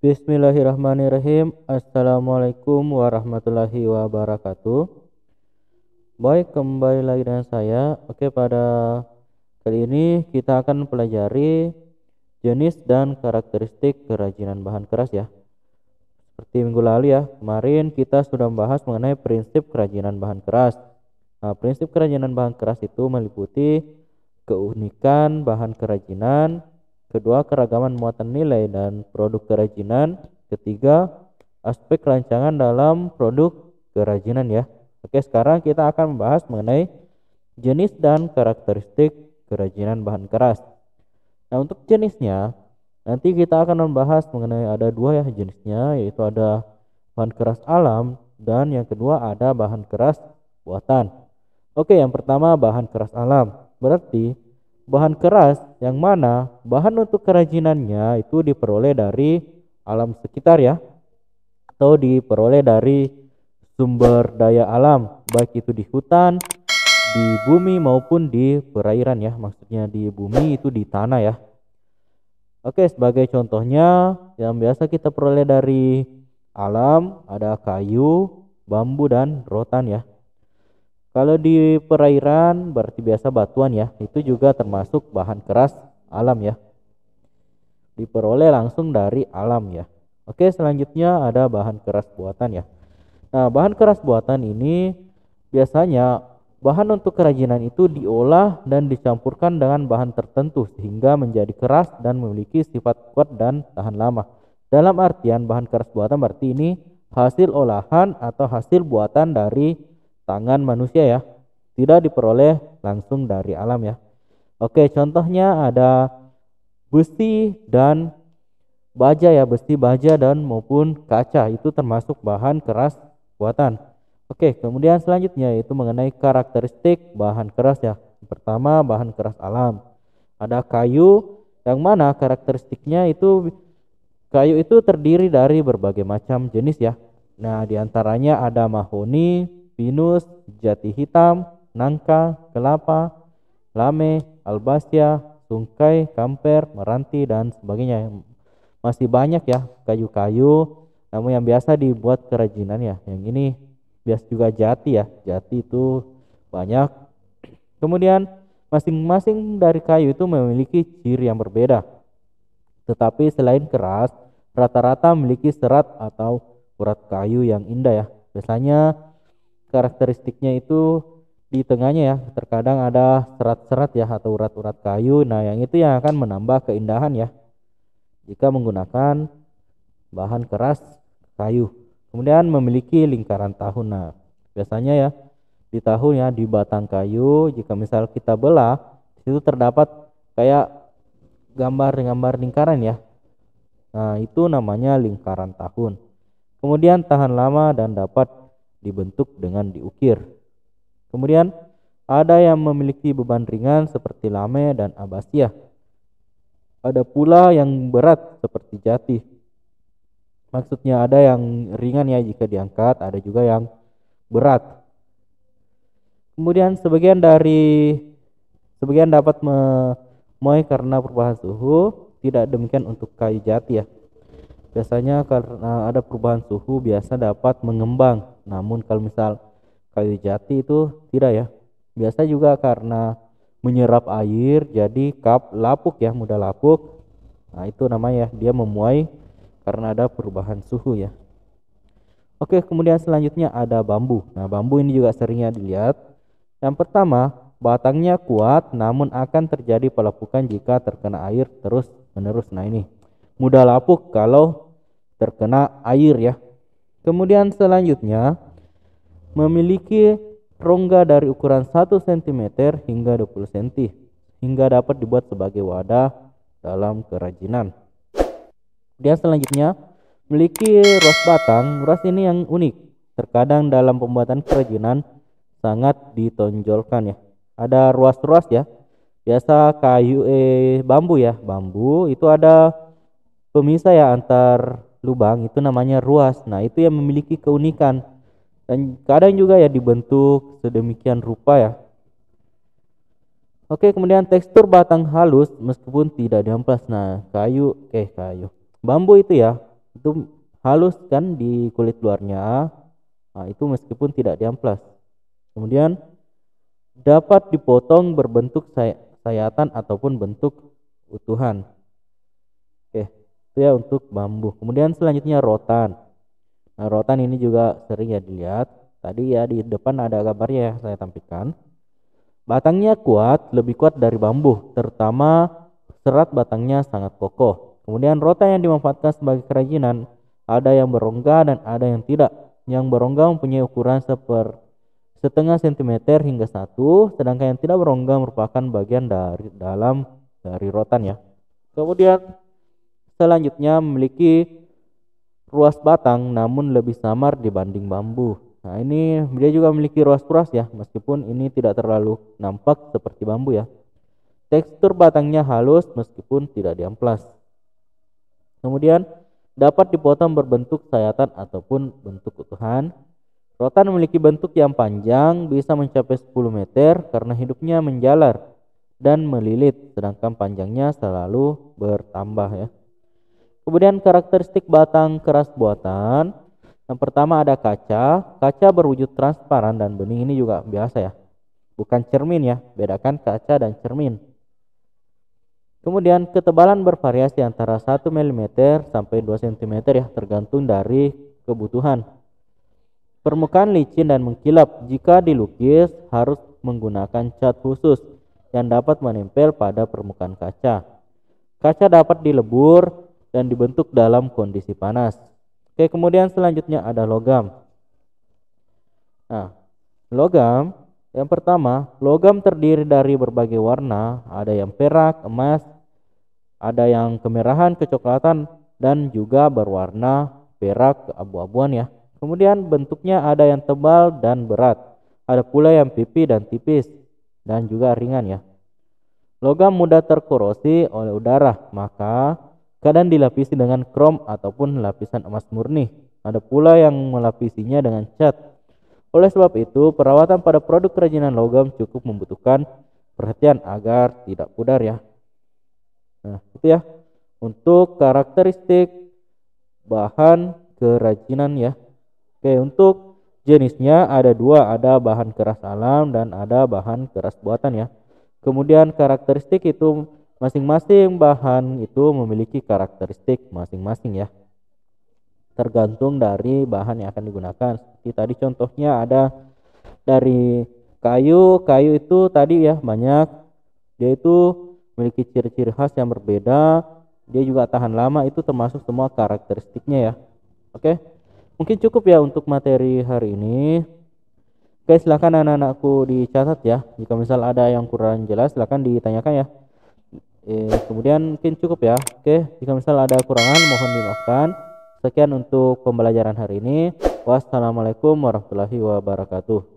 Bismillahirrahmanirrahim. Assalamualaikum warahmatullahi wabarakatuh. Baik, kembali lagi dengan saya. Oke, pada kali ini kita akan pelajari jenis dan karakteristik kerajinan bahan keras ya. Seperti minggu lalu ya, kemarin kita sudah membahas mengenai prinsip kerajinan bahan keras. Nah, prinsip kerajinan bahan keras itu meliputi keunikan bahan kerajinan, kedua keragaman muatan nilai dan produk kerajinan, ketiga aspek rancangan dalam produk kerajinan ya. Oke, sekarang kita akan membahas mengenai jenis dan karakteristik kerajinan bahan keras. Nah, untuk jenisnya nanti kita akan membahas mengenai ada dua ya jenisnya, yaitu ada bahan keras alam dan yang kedua ada bahan keras buatan. Oke, yang pertama bahan keras alam. Berarti bahan keras yang mana bahan untuk kerajinannya itu diperoleh dari alam sekitar ya, atau diperoleh dari sumber daya alam, baik itu di hutan, di bumi maupun di perairan ya. Maksudnya di bumi itu di tanah ya. Oke, sebagai contohnya yang biasa kita peroleh dari alam ada kayu, bambu dan rotan ya. Kalau di perairan berarti biasa batuan ya, itu juga termasuk bahan keras alam ya. Diperoleh langsung dari alam ya. Oke, selanjutnya ada bahan keras buatan ya. Nah, bahan keras buatan ini biasanya bahan untuk kerajinan itu diolah dan dicampurkan dengan bahan tertentu sehingga menjadi keras dan memiliki sifat kuat dan tahan lama. Dalam artian bahan keras buatan berarti ini hasil olahan atau hasil buatan dari tangan manusia ya, tidak diperoleh langsung dari alam ya. Oke, contohnya ada besi dan baja ya, besi, baja dan maupun kaca itu termasuk bahan keras buatan. Oke, kemudian selanjutnya yaitu mengenai karakteristik bahan keras ya. Pertama, bahan keras alam. Ada kayu yang mana karakteristiknya itu kayu itu terdiri dari berbagai macam jenis ya. Nah, diantaranya ada mahoni, pinus, jati hitam, nangka, kelapa, lame, albasia, sungkai, kamper, meranti dan sebagainya. Masih banyak ya kayu-kayu, namun yang biasa dibuat kerajinan ya. Yang ini biasa juga jati ya. Jati itu banyak. Kemudian masing-masing dari kayu itu memiliki ciri yang berbeda. Tetapi selain keras, rata-rata memiliki serat atau urat kayu yang indah ya. Biasanya karakteristiknya itu di tengahnya ya, terkadang ada serat-serat ya atau urat-urat kayu. Nah, yang itu yang akan menambah keindahan ya jika menggunakan bahan keras kayu. Kemudian memiliki lingkaran tahun. Nah, biasanya ya di tahun ya di batang kayu, jika misal kita belah, itu terdapat kayak gambar-gambar lingkaran ya. Nah, itu namanya lingkaran tahun. Kemudian tahan lama dan dapat dibentuk dengan diukir. Kemudian ada yang memiliki beban ringan seperti lame dan abasia. Ada pula yang berat seperti jati. Maksudnya ada yang ringan ya jika diangkat, ada juga yang berat. Kemudian sebagian dapat memuai karena perubahan suhu, tidak demikian untuk kayu jati ya. Biasanya karena ada perubahan suhu biasa dapat mengembang. Namun kalau misal kayu jati itu tidak ya. Biasa juga karena menyerap air jadi lapuk ya, mudah lapuk. Nah, itu namanya dia memuai karena ada perubahan suhu ya. Oke, kemudian selanjutnya ada bambu. Nah, bambu ini juga seringnya dilihat. Yang pertama, batangnya kuat namun akan terjadi pelapukan jika terkena air terus menerus. Nah, ini mudah lapuk kalau terkena air ya. Kemudian selanjutnya memiliki rongga dari ukuran 1 cm hingga 20 cm hingga dapat dibuat sebagai wadah dalam kerajinan. Dia selanjutnya memiliki ruas batang. Ruas ini yang unik. Terkadang dalam pembuatan kerajinan sangat ditonjolkan ya. Ada ruas-ruas ya. Biasa bambu ya. Bambu itu ada pemisah ya antar lubang, itu namanya ruas. Nah, itu yang memiliki keunikan. Dan kadang juga ya dibentuk sedemikian rupa ya. Oke, kemudian tekstur batang halus meskipun tidak diamplas. Nah, bambu itu ya itu halus kan di kulit luarnya. Nah, itu meskipun tidak diamplas. Kemudian dapat dipotong berbentuk sayatan ataupun bentuk utuhan. Oke, itu ya untuk bambu. Kemudian selanjutnya rotan. Nah, rotan ini juga sering ya dilihat. Tadi ya di depan ada gambarnya ya saya tampilkan. Batangnya kuat, lebih kuat dari bambu, terutama serat batangnya sangat kokoh. Kemudian rotan yang dimanfaatkan sebagai kerajinan, ada yang berongga dan ada yang tidak. Yang berongga mempunyai ukuran setengah sentimeter hingga 1, sedangkan yang tidak berongga merupakan bagian dari dalam dari rotan ya. Kemudian selanjutnya memiliki ruas batang namun lebih samar dibanding bambu. Nah, ini dia juga memiliki ruas-ruas ya, meskipun ini tidak terlalu nampak seperti bambu ya. Tekstur batangnya halus meskipun tidak diamplas. Kemudian dapat dipotong berbentuk sayatan ataupun bentuk utuhan. Rotan memiliki bentuk yang panjang, bisa mencapai 10 meter karena hidupnya menjalar dan melilit, sedangkan panjangnya selalu bertambah ya. Kemudian karakteristik batang keras buatan. Yang pertama ada kaca. Kaca berwujud transparan dan bening, ini juga biasa ya. Bukan cermin ya, bedakan kaca dan cermin. Kemudian ketebalan bervariasi antara 1 mm sampai 2 cm ya, tergantung dari kebutuhan. Permukaan licin dan mengkilap. Jika dilukis harus menggunakan cat khusus yang dapat menempel pada permukaan kaca. Kaca dapat dilebur dan dibentuk dalam kondisi panas. Oke, kemudian selanjutnya ada logam. Nah, logam yang pertama, logam terdiri dari berbagai warna, ada yang perak, emas, ada yang kemerahan, kecoklatan, dan juga berwarna perak keabu-abuan ya. Kemudian bentuknya ada yang tebal dan berat, ada pula yang pipi dan tipis, dan juga ringan ya. Logam mudah terkorosi oleh udara, maka kadang dilapisi dengan krom ataupun lapisan emas murni. Ada pula yang melapisinya dengan cat. Oleh sebab itu, perawatan pada produk kerajinan logam cukup membutuhkan perhatian agar tidak pudar ya. Nah, itu ya untuk karakteristik bahan kerajinan ya. Oke, untuk jenisnya ada dua, ada bahan keras alam dan ada bahan keras buatan ya. Kemudian karakteristik itu masing-masing bahan itu memiliki karakteristik masing-masing ya. Tergantung dari bahan yang akan digunakan. Seperti tadi contohnya ada dari kayu. Kayu itu tadi ya banyak. Dia itu memiliki ciri-ciri khas yang berbeda. Dia juga tahan lama, itu termasuk semua karakteristiknya ya. Oke. Mungkin cukup ya untuk materi hari ini. Oke, silakan anak-anakku dicatat ya. Jika misal ada yang kurang jelas silakan ditanyakan ya. Kemudian mungkin cukup ya. Oke, jika misal ada kurangan mohon dimaafkan. Sekian untuk pembelajaran hari ini. Wassalamualaikum warahmatullahi wabarakatuh.